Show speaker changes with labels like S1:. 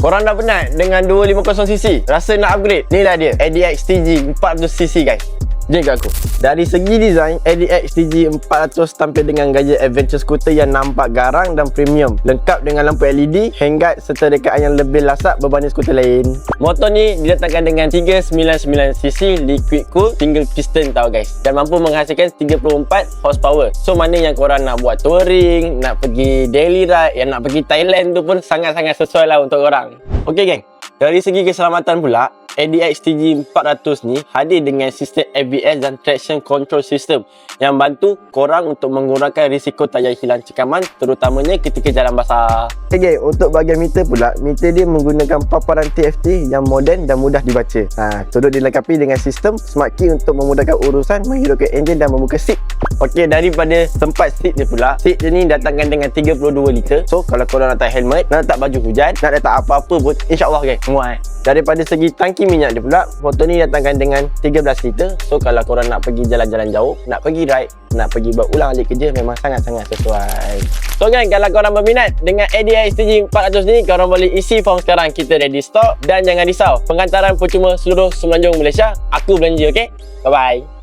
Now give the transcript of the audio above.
S1: Korang dah penat dengan 250cc? Rasa nak upgrade? Ni lah dia, ADX TG 400cc guys. Jom ikut aku. Dari segi design, ADX TG 400 tampil dengan gaya adventure scooter yang nampak garang dan premium, lengkap dengan lampu LED, handguard serta rekaan yang lebih lasak berbanding skuter lain. Motor ni didatangkan dengan 399cc liquid cool single piston tau guys, dan mampu menghasilkan 34 horsepower. So mana yang korang nak buat touring, nak pergi daily ride, yang nak pergi Thailand tu pun sangat-sangat sesuai lah untuk korang. Ok geng, dari segi keselamatan pula, ADX TG 400 ni hadir dengan sistem ABS dan traction control system yang bantu korang untuk mengurangkan risiko tayar hilang cekaman, terutamanya ketika jalan basah. Okay, untuk bahagian meter pula, meter dia menggunakan paparan TFT yang moden dan mudah dibaca. Turut dilengkapi dengan sistem smart key untuk memudahkan urusan menghidupkan enjin dan membuka seat. Okey, daripada tempat seat dia pula, seat dia ni datangkan dengan 32 liter. So kalau korang nak letak helmet, nak letak baju hujan, nak letak apa-apa pun, insyaAllah guys, muat. Daripada segi tangki minyak dia pula, motor ni datangkan dengan 13 liter. So kalau korang nak pergi jalan-jalan jauh, nak pergi ride, nak pergi buat ulang alik kerja, memang sangat-sangat sesuai. So kan, kalau korang berminat dengan ADX TG 400 ni, korang boleh isi form sekarang, kita ready stock. Dan jangan risau, penghantaran percuma seluruh semenanjung Malaysia. Aku belanja, okey? Bye-bye.